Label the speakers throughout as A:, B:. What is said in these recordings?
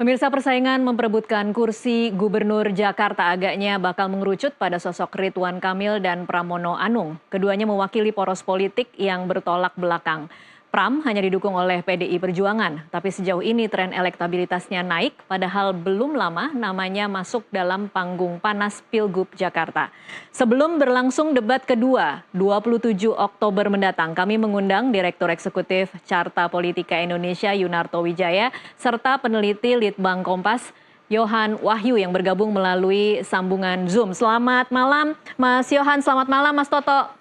A: Pemirsa, persaingan memperebutkan kursi Gubernur Jakarta agaknya bakal mengerucut pada sosok Ridwan Kamil dan Pramono Anung. Keduanya mewakili poros politik yang bertolak belakang. Pram hanya didukung oleh PDI Perjuangan, tapi sejauh ini tren elektabilitasnya naik, padahal belum lama namanya masuk dalam panggung panas Pilgub Jakarta. Sebelum berlangsung debat kedua, 27 Oktober mendatang, kami mengundang Direktur Eksekutif Carta Politika Indonesia Yunarto Wijaya, serta peneliti Litbang Kompas, Yohan Wahyu yang bergabung melalui sambungan Zoom. Selamat malam, Mas Yohan. Selamat malam, Mas Toto.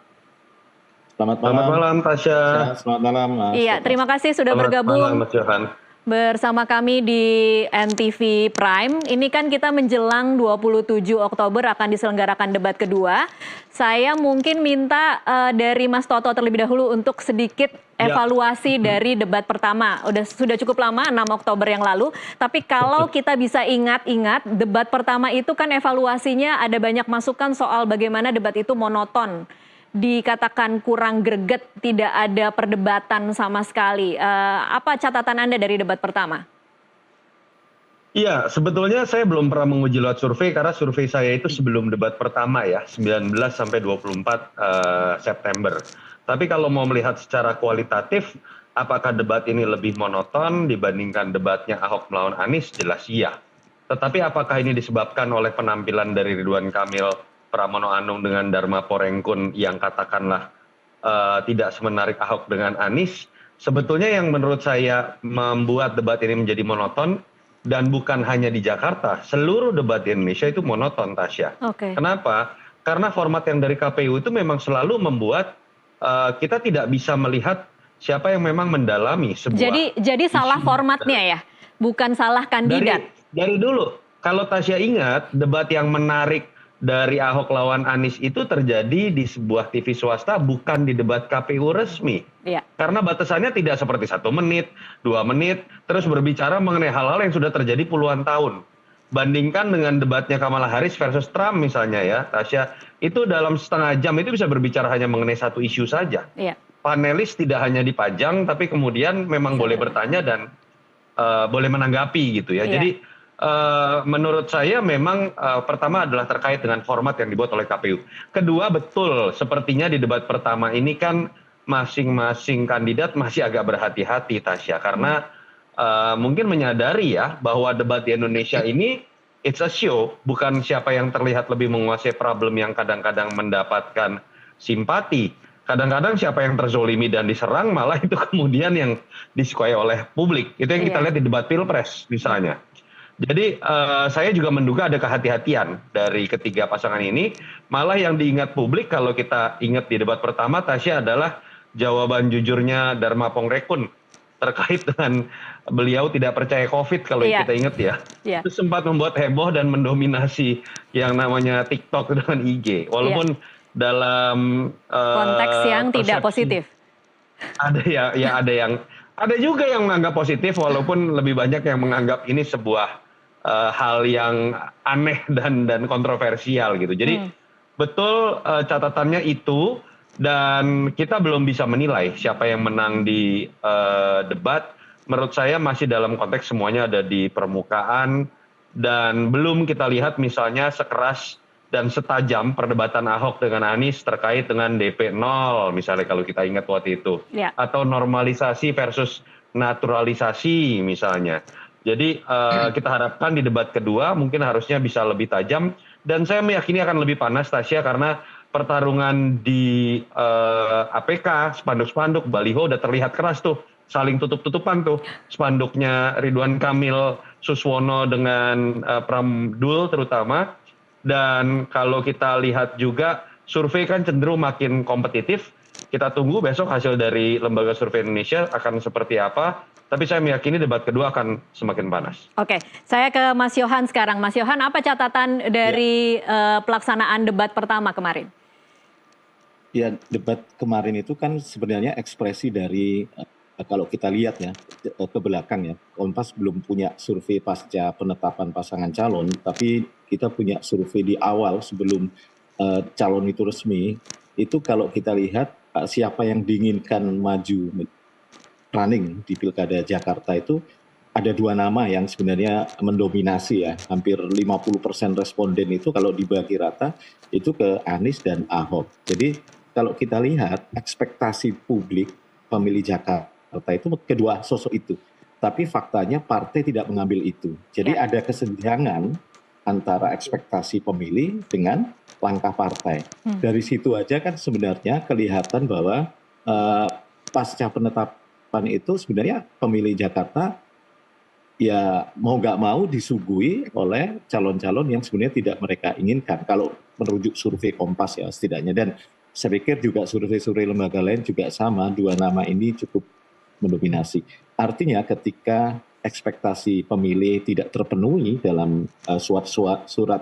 B: Selamat
C: malam Tasya.
B: Selamat malam Mas.
A: Iya, terima kasih sudah
C: Selamat
A: bergabung
C: malam, Mas Yohan.
A: Bersama kami di NTV Prime. Ini kan kita menjelang 27 Oktober akan diselenggarakan debat kedua. Saya mungkin minta dari Mas Toto terlebih dahulu untuk sedikit evaluasi dari debat pertama. Sudah cukup lama, 6 Oktober yang lalu. Tapi kalau kita bisa ingat-ingat, debat pertama itu kan evaluasinya ada banyak masukan soal bagaimana debat itu monoton. Dikatakan kurang greget, tidak ada perdebatan sama sekali. Apa catatan Anda dari debat pertama?
C: Iya, sebetulnya saya belum pernah menguji lewat survei karena survei saya itu sebelum debat pertama ya, 19 sampai 24 September. Tapi kalau mau melihat secara kualitatif, apakah debat ini lebih monoton dibandingkan debatnya Ahok melawan Anies? Jelas iya. Tetapi apakah ini disebabkan oleh penampilan dari Ridwan Kamil, Pramono Anung dengan Dharma Porengkun yang katakanlah tidak semenarik Ahok dengan Anies? Sebetulnya yang menurut saya membuat debat ini menjadi monoton, dan bukan hanya di Jakarta, seluruh debat di Indonesia itu monoton, Tasya. Kenapa? Karena format yang dari KPU itu memang selalu membuat kita tidak bisa melihat siapa yang memang mendalami sebuah
A: Jadi salah formatnya ya, bukan salah kandidat.
C: Dari dulu, kalau Tasya ingat, debat yang menarik dari Ahok lawan Anies itu terjadi di sebuah TV swasta, bukan di debat KPU resmi. Karena batasannya tidak seperti 1 menit, 2 menit, terus berbicara mengenai hal-hal yang sudah terjadi puluhan tahun. Bandingkan dengan debatnya Kamala Harris versus Trump misalnya ya, Tasya, itu dalam setengah jam itu bisa berbicara hanya mengenai satu isu saja. Panelis tidak hanya dipajang, tapi kemudian memang boleh bertanya dan boleh menanggapi gitu ya. Jadi menurut saya memang pertama adalah terkait dengan format yang dibuat oleh KPU. Kedua, betul sepertinya di debat pertama ini kan masing-masing kandidat masih agak berhati-hati, Tasya, karena mungkin menyadari ya bahwa debat di Indonesia ini it's a show, bukan siapa yang terlihat lebih menguasai problem yang kadang-kadang mendapatkan simpati. Kadang-kadang siapa yang terzolimi dan diserang malah itu kemudian yang disukai oleh publik. Itu yang kita lihat di debat Pilpres misalnya. Jadi saya juga menduga ada kehati-hatian dari ketiga pasangan ini. Malah yang diingat publik kalau kita ingat di debat pertama, Tasya, adalah jawaban jujurnya Dharma Porengkun terkait dengan beliau tidak percaya COVID kalau kita ingat ya. Itu sempat membuat heboh dan mendominasi yang namanya TikTok dengan IG. Walaupun dalam
A: konteks yang tidak positif.
C: Ada juga yang menganggap positif, walaupun lebih banyak yang menganggap ini sebuah hal yang aneh dan kontroversial gitu. Jadi betul catatannya itu, dan kita belum bisa menilai siapa yang menang di debat. Menurut saya masih dalam konteks semuanya ada di permukaan, dan belum kita lihat misalnya sekeras dan setajam perdebatan Ahok dengan Anies terkait dengan DP 0 misalnya kalau kita ingat waktu itu. Atau normalisasi versus naturalisasi misalnya. Jadi kita harapkan di debat kedua mungkin harusnya bisa lebih tajam, dan saya meyakini akan lebih panas, Tasya, karena pertarungan di APK, spanduk-spanduk, baliho udah terlihat keras tuh, saling tutup-tutupan tuh, spanduknya Ridwan Kamil, Suswono dengan Pramdul terutama. Dan kalau kita lihat juga survei kan cenderung makin kompetitif. Kita tunggu besok hasil dari Lembaga Survei Indonesia akan seperti apa. Tapi saya meyakini debat kedua akan semakin panas.
A: Oke, saya ke Mas Yohan sekarang. Mas Yohan, apa catatan dari pelaksanaan debat pertama kemarin?
B: Ya, debat kemarin itu kan sebenarnya ekspresi dari kalau kita lihat ya ke belakang ya, Kompas belum punya survei pasca penetapan pasangan calon, tapi kita punya survei di awal sebelum calon itu resmi. Itu kalau kita lihat siapa yang diinginkan maju running di Pilkada Jakarta itu ada dua nama yang sebenarnya mendominasi ya, hampir 50% responden itu kalau dibagi rata itu ke Anies dan Ahok. Jadi kalau kita lihat ekspektasi publik pemilih Jakarta itu kedua sosok itu. Tapi faktanya partai tidak mengambil itu. Jadi ada kesenjangan antara ekspektasi pemilih dengan langkah partai. Dari situ aja kan sebenarnya kelihatan bahwa pasca penetapan itu sebenarnya pemilih Jakarta ya mau nggak mau disuguhi oleh calon-calon yang sebenarnya tidak mereka inginkan. Kalau merujuk survei Kompas ya setidaknya. Dan saya pikir juga survei-survei lembaga lain juga sama, dua nama ini cukup mendominasi. Artinya ketika ekspektasi pemilih tidak terpenuhi dalam surat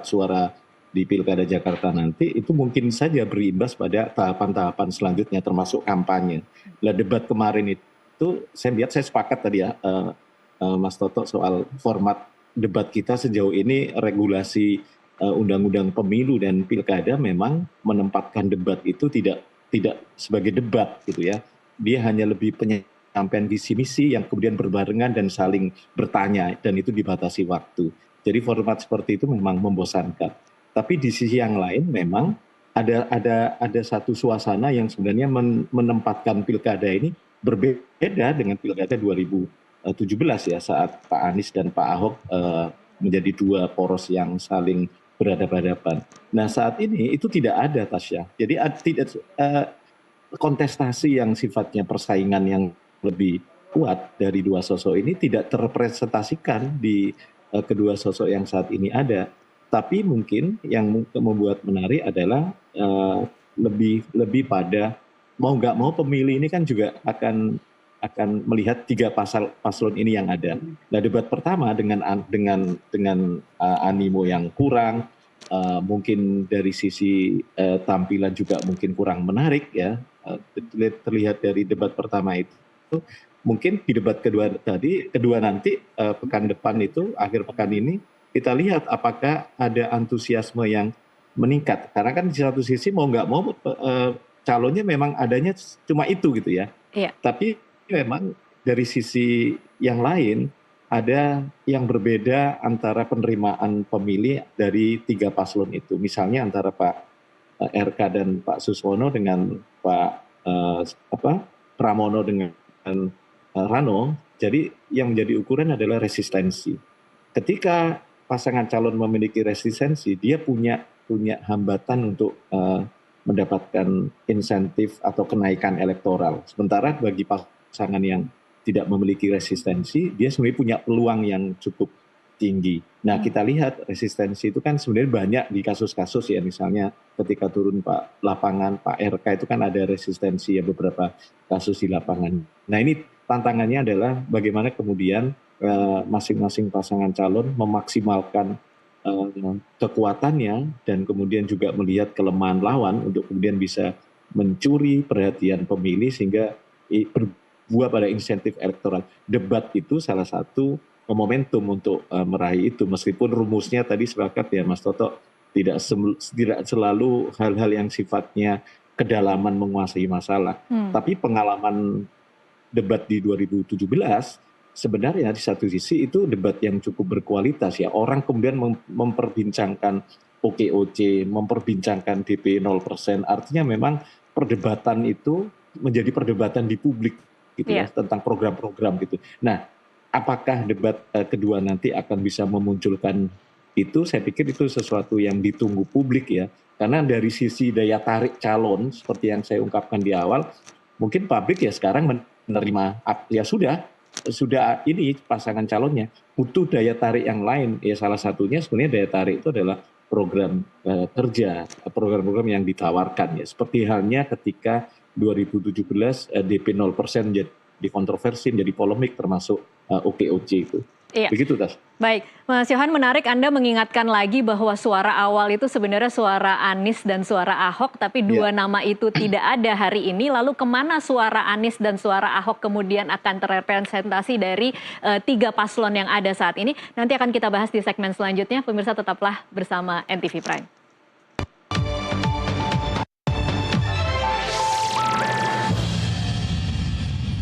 B: suara di Pilkada Jakarta nanti, itu mungkin saja berimbas pada tahapan-tahapan selanjutnya termasuk kampanye. Nah, debat kemarin itu saya lihat, saya sepakat tadi ya, Mas Toto, soal format debat kita sejauh ini. Regulasi undang-undang pemilu dan pilkada memang menempatkan debat itu tidak sebagai debat gitu ya. Dia hanya lebih penyampaian visi misi yang kemudian berbarengan dan saling bertanya, dan itu dibatasi waktu. Jadi format seperti itu memang membosankan. Tapi di sisi yang lain memang ada satu suasana yang sebenarnya menempatkan pilkada ini berbeda dengan pilkada 2017 ya, saat Pak Anies dan Pak Ahok menjadi dua poros yang saling berhadapan-hadapan. Nah saat ini itu tidak ada, Tasya. Jadi tidak kontestasi yang sifatnya persaingan yang lebih kuat dari dua sosok ini tidak terrepresentasikan di kedua sosok yang saat ini ada. Tapi mungkin yang membuat menarik adalah lebih pada mau nggak mau pemilih ini kan juga akan melihat tiga paslon ini yang ada. Nah, debat pertama dengan animo yang kurang, mungkin dari sisi tampilan juga mungkin kurang menarik ya. Terlihat dari debat pertama itu. Mungkin di debat kedua nanti pekan depan itu, akhir pekan ini, kita lihat apakah ada antusiasme yang meningkat. Karena kan di satu sisi mau nggak mau calonnya memang adanya cuma itu gitu ya.
A: Iya.
B: Tapi memang dari sisi yang lain ada yang berbeda antara penerimaan pemilih dari tiga paslon itu. Misalnya antara Pak RK dan Pak Suswono dengan Pak Pramono dengan Rano. Jadi yang menjadi ukuran adalah resistensi. Ketika pasangan calon memiliki resistensi, dia punya hambatan untuk mendapatkan insentif atau kenaikan elektoral. Sementara bagi pasangan yang tidak memiliki resistensi, dia sebenarnya punya peluang yang cukup tinggi. Nah, kita lihat resistensi itu kan sebenarnya banyak di kasus-kasus ya, misalnya ketika turun Pak Lapangan, Pak RK itu kan ada resistensi ya, beberapa kasus di lapangan. Nah, ini tantangannya adalah bagaimana kemudian masing-masing pasangan calon memaksimalkan kekuatannya dan kemudian juga melihat kelemahan lawan untuk kemudian bisa mencuri perhatian pemilih sehingga berbuah pada insentif elektoral. Debat itu salah satu momentum untuk meraih itu, meskipun rumusnya tadi sepakat ya Mas Toto, tidak selalu hal-hal yang sifatnya kedalaman menguasai masalah. Tapi pengalaman debat di 2017 sebenarnya di satu sisi itu debat yang cukup berkualitas ya. Orang kemudian memperbincangkan OKOC, memperbincangkan DP 0%. Artinya memang perdebatan itu menjadi perdebatan di publik gitu ya, tentang program-program gitu. Nah, apakah debat kedua nanti akan bisa memunculkan itu? Saya pikir itu sesuatu yang ditunggu publik ya. Karena dari sisi daya tarik calon seperti yang saya ungkapkan di awal, mungkin publik ya sekarang menerima ya sudah ini pasangan calonnya butuh daya tarik yang lain ya, salah satunya sebenarnya daya tarik itu adalah program kerja, program-program yang ditawarkan ya, seperti halnya ketika 2017 DP 0% menjadi kontroversi, menjadi polemik termasuk OKOC itu. Iya. Begitu, Tas.
A: Baik, Mas Yohan, menarik Anda mengingatkan lagi bahwa suara awal itu sebenarnya suara Anies dan suara Ahok, tapi dua nama itu tidak ada hari ini. Lalu kemana suara Anies dan suara Ahok kemudian akan terrepresentasi dari tiga paslon yang ada saat ini? Nanti akan kita bahas di segmen selanjutnya. Pemirsa tetaplah bersama NTV Prime.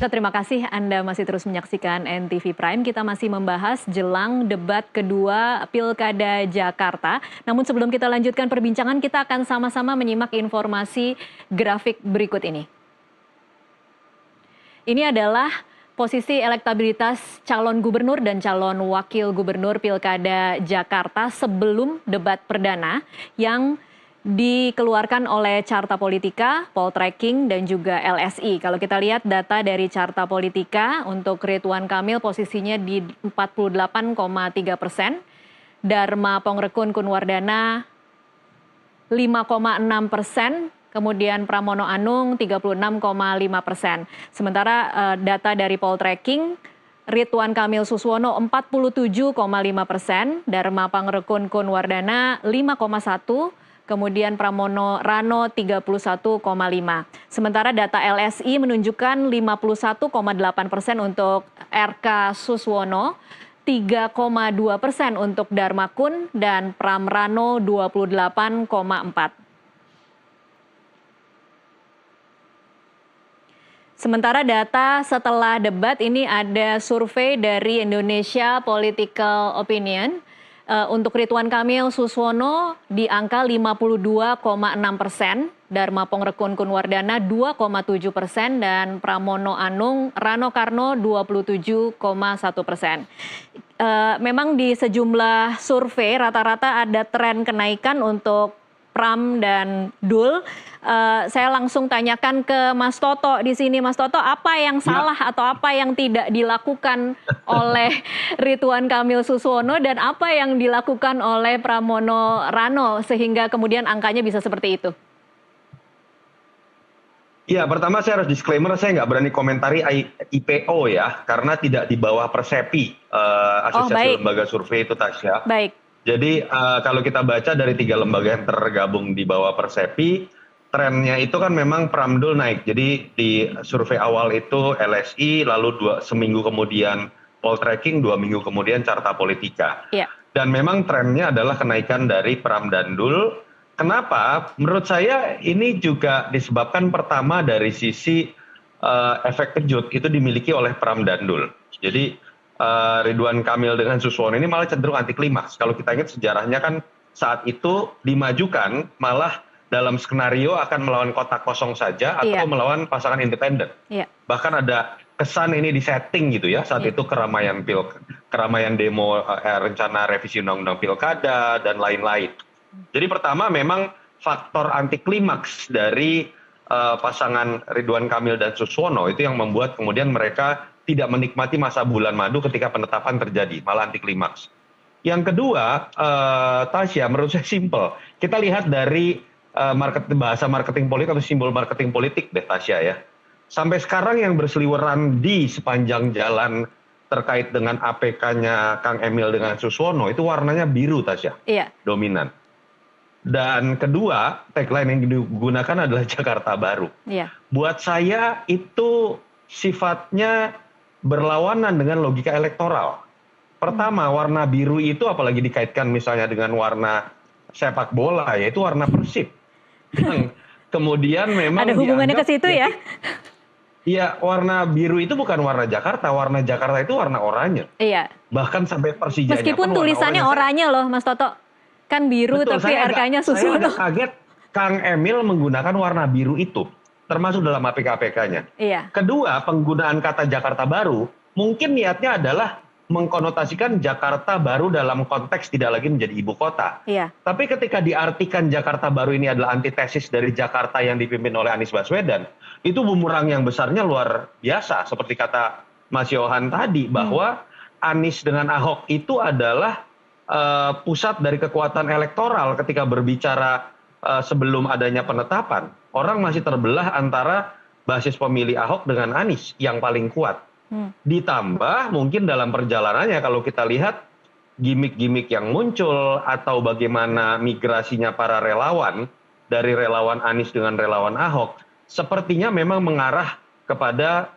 A: Terima kasih Anda masih terus menyaksikan NTV Prime. Kita masih membahas jelang debat kedua Pilkada Jakarta. Namun sebelum kita lanjutkan perbincangan, kita akan sama-sama menyimak informasi grafik berikut ini. Ini adalah posisi elektabilitas calon gubernur dan calon wakil gubernur Pilkada Jakarta sebelum debat perdana yang dikeluarkan oleh Carta Politika, Poltreking, dan juga LSI. Kalau kita lihat data dari Carta Politika, untuk Ridwan Kamil posisinya di 48,3%, Dharma Pongrekun Kunwardana 5,6%, kemudian Pramono Anung 36,5%. Sementara data dari Poltreking, Ridwan Kamil Suswono 47,5%, Dharma Pongrekun Kunwardana 5,1%, kemudian Pramono Rano 31,5. Sementara data LSI menunjukkan 51,8% untuk RK Suswono, 3,2% untuk Dharma Kun, dan Pram Rano 28,4. Sementara data setelah debat ini ada survei dari Indonesia Political Opinion. Untuk Ridwan Kamil Suswono di angka 52,6%, Dharma Pongrekun Kunwardana 2,7%, dan Pramono Anung Rano Karno 27,1%. Memang di sejumlah survei rata-rata ada tren kenaikan untuk Pram dan Dul. Saya langsung tanyakan ke Mas Toto di sini. Mas Toto, apa yang salah atau apa yang tidak dilakukan oleh Ridwan Kamil Suswono dan apa yang dilakukan oleh Pramono Rano sehingga kemudian angkanya bisa seperti itu?
C: Ya, pertama saya harus disclaimer, saya nggak berani komentari IPO ya, karena tidak di bawah Persepi, Asosiasi Lembaga Survei itu, Tasya.
A: Baik.
C: Jadi kalau kita baca dari 3 lembaga yang tergabung di bawah Persepi, trennya itu kan memang Pramdul naik. Jadi di survei awal itu LSI, lalu seminggu kemudian Poltreking, 2 minggu kemudian Carta Politika.
A: Iya.
C: Dan memang trennya adalah kenaikan dari Pram dan Dul. Kenapa? Menurut saya ini juga disebabkan pertama dari sisi efek kejut itu dimiliki oleh Pram dan Dul. Jadi Ridwan Kamil dengan Suswono ini malah cenderung anti klimaks. Kalau kita ingat sejarahnya kan saat itu dimajukan malah dalam skenario akan melawan kotak kosong saja atau melawan pasangan independen. Bahkan ada kesan ini di setting gitu ya saat itu keramaian demo rencana revisi undang-undang pilkada dan lain-lain. Jadi pertama memang faktor anti klimaks dari pasangan Ridwan Kamil dan Suswono itu yang membuat kemudian mereka tidak menikmati masa bulan madu ketika penetapan terjadi, malah anti klimaks. Yang kedua, Tasya, menurut saya simpel. Kita lihat dari bahasa marketing politik atau simbol marketing politik deh, Tasya ya. Sampai sekarang yang berseliweran di sepanjang jalan terkait dengan APK-nya Kang Emil dengan Suswono itu warnanya biru, Tasya.
A: Iya.
C: Dominan. Dan kedua, tagline yang digunakan adalah Jakarta Baru.
A: Iya.
C: Buat saya itu sifatnya berlawanan dengan logika elektoral. Pertama, warna biru itu apalagi dikaitkan misalnya dengan warna sepak bola, yaitu warna Persib. Yang kemudian memang
A: ada hubungannya ke situ ya?
C: Iya, warna biru itu bukan warna Jakarta itu warna oranye.
A: Iya.
C: Bahkan sampai Persijanya
A: meskipun tulisannya oranye loh, Mas Toto. Kan biru. Betul, tapi RK-nya Suswono.
C: Saya kaget Kang Emil menggunakan warna biru itu. Termasuk dalam APK-APK-nya.
A: Iya.
C: Kedua, penggunaan kata Jakarta Baru mungkin niatnya adalah mengkonotasikan Jakarta Baru dalam konteks tidak lagi menjadi ibu kota.
A: Iya.
C: Tapi ketika diartikan Jakarta Baru ini adalah antitesis dari Jakarta yang dipimpin oleh Anies Baswedan, itu bumerang yang besarnya luar biasa. Seperti kata Mas Yohan tadi, bahwa Anies dengan Ahok itu adalah pusat dari kekuatan elektoral ketika berbicara sebelum adanya penetapan. Orang masih terbelah antara basis pemilih Ahok dengan Anies yang paling kuat. Ditambah mungkin dalam perjalanannya kalau kita lihat gimmick-gimmick yang muncul atau bagaimana migrasinya para relawan dari relawan Anies dengan relawan Ahok sepertinya memang mengarah kepada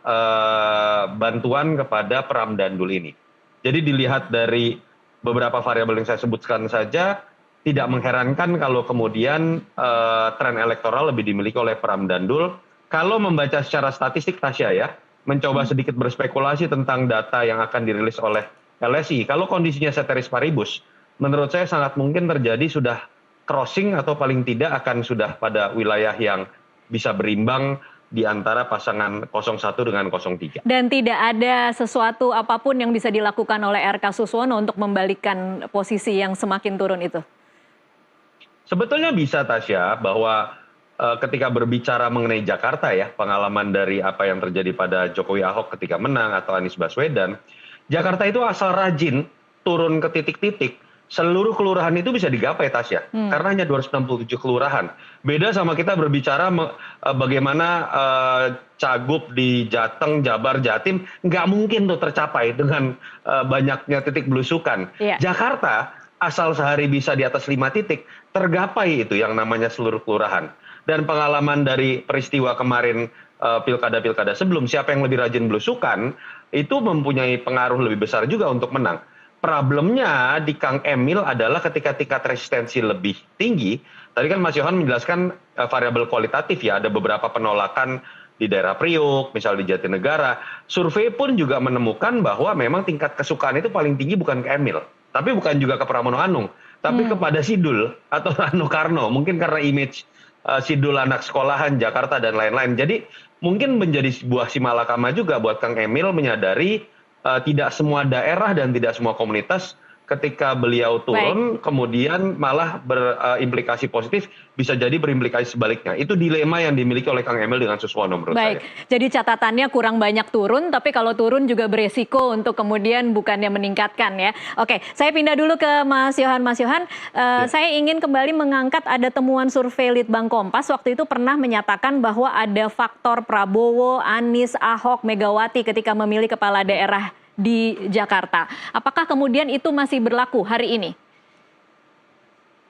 C: bantuan kepada Pram dan Dul ini. Jadi dilihat dari beberapa variabel yang saya sebutkan saja, tidak mengherankan kalau kemudian tren elektoral lebih dimiliki oleh Pram dan Dul. Kalau membaca secara statistik, Tasya ya, mencoba sedikit berspekulasi tentang data yang akan dirilis oleh LSI. Kalau kondisinya ceteris paribus, menurut saya sangat mungkin terjadi sudah crossing atau paling tidak akan sudah pada wilayah yang bisa berimbang di antara pasangan 01 dengan 03.
A: Dan tidak ada sesuatu apapun yang bisa dilakukan oleh RK Suswono untuk membalikkan posisi yang semakin turun itu?
C: Sebetulnya bisa, Tasya, bahwa ketika berbicara mengenai Jakarta ya, pengalaman dari apa yang terjadi pada Jokowi Ahok ketika menang atau Anies Baswedan, Jakarta itu asal rajin turun ke titik-titik, seluruh kelurahan itu bisa digapai, Tasya, karena hanya 267 kelurahan. Beda sama kita berbicara bagaimana cagup di Jateng, Jabar, Jatim, nggak mungkin tuh tercapai dengan banyaknya titik belusukan.
A: Iya.
C: Jakarta asal sehari bisa di atas 5 titik, tergapai itu yang namanya seluruh kelurahan. Dan pengalaman dari peristiwa kemarin pilkada-pilkada sebelum, siapa yang lebih rajin belusukan, itu mempunyai pengaruh lebih besar juga untuk menang. Problemnya di Kang Emil adalah ketika tingkat resistensi lebih tinggi, tadi kan Mas Yohan menjelaskan variabel kualitatif ya, ada beberapa penolakan di daerah Priuk, misal di Jatinegara. Survei pun juga menemukan bahwa memang tingkat kesukaan itu paling tinggi bukan ke Emil, tapi bukan juga ke Pramono Anung, tapi kepada Sidul atau Rano Karno, mungkin karena image Sidul anak sekolahan Jakarta dan lain-lain. Jadi mungkin menjadi sebuah simalakama juga buat Kang Emil menyadari tidak semua daerah dan tidak semua komunitas ketika beliau turun kemudian malah berimplikasi positif, bisa jadi berimplikasi sebaliknya. Itu dilema yang dimiliki oleh Kang Emil dengan Suswono menurut saya.
A: Jadi catatannya kurang banyak turun, tapi kalau turun juga beresiko untuk kemudian bukannya meningkatkan ya. Oke, saya pindah dulu ke Mas Yohan. Mas Yohan, saya ingin kembali mengangkat ada temuan survei Litbang Kompas waktu itu pernah menyatakan bahwa ada faktor Prabowo, Anies, Ahok, Megawati ketika memilih kepala daerah di Jakarta. Apakah kemudian itu masih berlaku hari ini?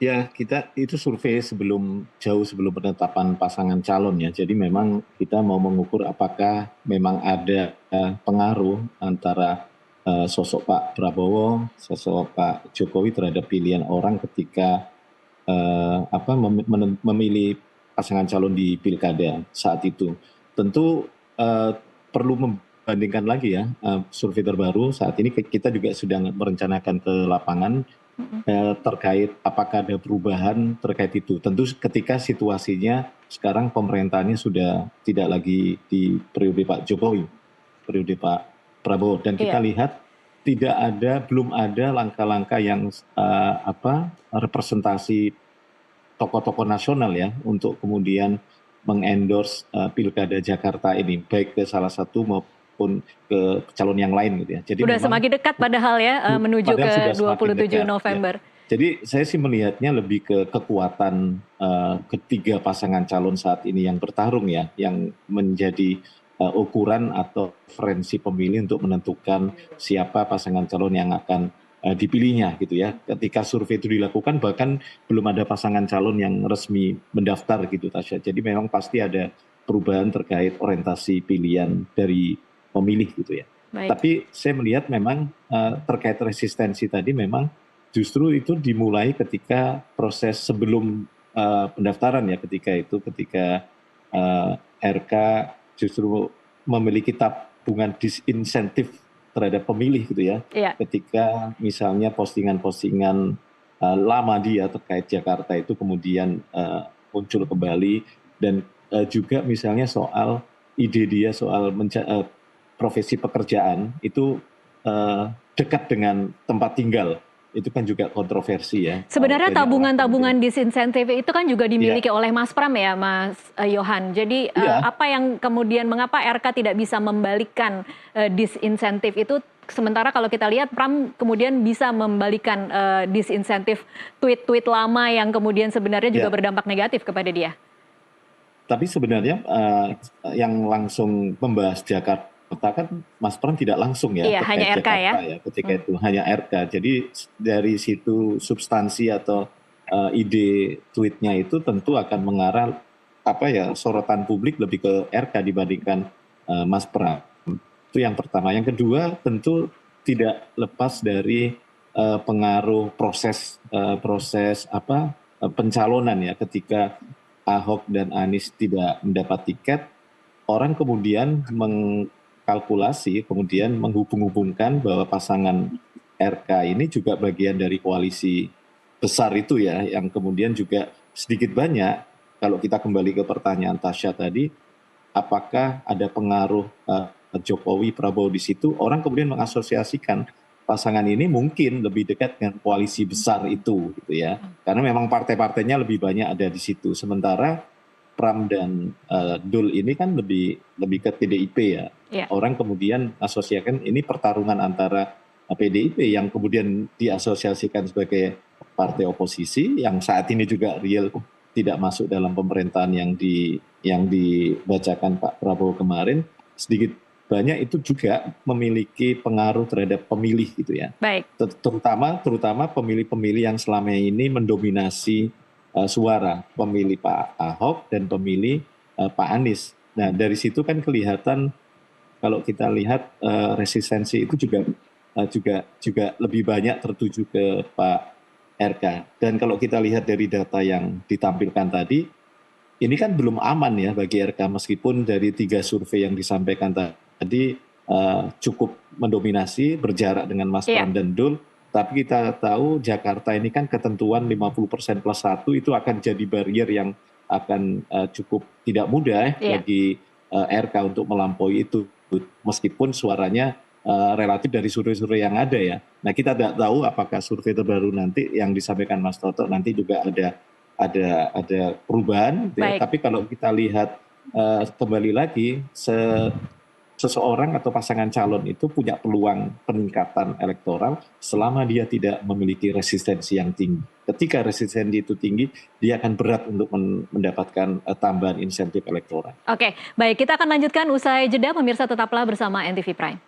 B: Ya, kita itu survei jauh sebelum penetapan pasangan calon ya. Jadi memang kita mau mengukur apakah memang ada pengaruh antara sosok Pak Prabowo, sosok Pak Jokowi terhadap pilihan orang ketika memilih pasangan calon di pilkada saat itu. Tentu perlu bandingkan lagi ya, survei terbaru saat ini kita juga sedang merencanakan ke lapangan terkait apakah ada perubahan terkait itu. Tentu ketika situasinya sekarang pemerintahannya sudah tidak lagi di periode Pak Jokowi, periode Pak Prabowo, dan kita lihat belum ada langkah-langkah yang representasi tokoh-tokoh nasional ya untuk kemudian mengendorse pilkada Jakarta ini, baik ke salah satu maupun ke calon yang lain gitu ya. Jadi
A: sudah semakin dekat padahal ya menuju ke 27 November.
B: Ya. Jadi saya sih melihatnya lebih ke kekuatan ketiga pasangan calon saat ini yang bertarung ya, yang menjadi ukuran atau referensi pemilih untuk menentukan siapa pasangan calon yang akan dipilihnya gitu ya. Ketika survei itu dilakukan bahkan belum ada pasangan calon yang resmi mendaftar gitu Tasya. Jadi memang pasti ada perubahan terkait orientasi pilihan dari pemilih gitu ya. Tapi saya melihat memang terkait resistensi tadi memang justru itu dimulai ketika proses sebelum pendaftaran ya, ketika RK justru memiliki tabungan disinsentif terhadap pemilih gitu ya. Ketika misalnya postingan-postingan lama dia terkait Jakarta itu kemudian muncul kembali, dan juga misalnya soal ide dia soal profesi pekerjaan itu dekat dengan tempat tinggal. Itu kan juga kontroversi ya.
A: Sebenarnya tabungan-tabungan disinsentif itu kan juga dimiliki oleh Mas Pram ya, Mas Yohan. Jadi apa yang kemudian mengapa RK tidak bisa membalikkan disinsentif itu, sementara kalau kita lihat Pram kemudian bisa membalikan disinsentif tweet-tweet lama yang kemudian sebenarnya juga berdampak negatif kepada dia.
B: Tapi sebenarnya yang langsung membahas Jakarta kan Mas Pram tidak langsung ya,
A: hanya RK
B: Jakarta ya ketika itu hanya RK. Jadi dari situ substansi atau ide tweetnya itu tentu akan mengarah sorotan publik lebih ke RK dibandingkan Mas Pram. Itu yang pertama. Yang kedua tentu tidak lepas dari pengaruh proses pencalonan ya. Ketika Ahok dan Anies tidak mendapat tiket, orang kemudian kalkulasi kemudian menghubung-hubungkan bahwa pasangan RK ini juga bagian dari koalisi besar itu ya, yang kemudian juga sedikit banyak kalau kita kembali ke pertanyaan Tasya tadi, apakah ada pengaruh Jokowi Prabowo di situ, orang kemudian mengasosiasikan pasangan ini mungkin lebih dekat dengan koalisi besar itu gitu ya, karena memang partai-partainya lebih banyak ada di situ, sementara Pram dan Dul ini kan lebih ke PDIP ya. Orang kemudian asosiasikan ini pertarungan antara PDIP yang kemudian diasosiasikan sebagai partai oposisi yang saat ini juga real tidak masuk dalam pemerintahan yang dibacakan Pak Prabowo kemarin, sedikit banyak itu juga memiliki pengaruh terhadap pemilih gitu ya.
A: Baik.
B: Terutama pemilih-pemilih yang selama ini mendominasi suara pemilih Pak Ahok dan pemilih Pak Anies. Nah dari situ kan kelihatan kalau kita lihat resistensi itu juga lebih banyak tertuju ke Pak RK. Dan kalau kita lihat dari data yang ditampilkan tadi, ini kan belum aman ya bagi RK meskipun dari 3 survei yang disampaikan tadi cukup mendominasi berjarak dengan Mas Pram dan Dul. Tapi kita tahu Jakarta ini kan ketentuan 50% plus 1 itu akan jadi barrier yang akan cukup tidak mudah bagi RK untuk melampaui itu. Meskipun suaranya relatif dari survei-survei yang ada ya. Nah kita tidak tahu apakah survei terbaru nanti yang disampaikan Mas Toto nanti juga ada perubahan. Ya. Tapi kalau kita lihat kembali lagi seseorang atau pasangan calon itu punya peluang peningkatan elektoral selama dia tidak memiliki resistensi yang tinggi. Ketika resistensi itu tinggi, dia akan berat untuk mendapatkan tambahan insentif elektoral.
A: Oke, baik, kita akan lanjutkan usai jeda. Pemirsa tetaplah bersama NTV Prime.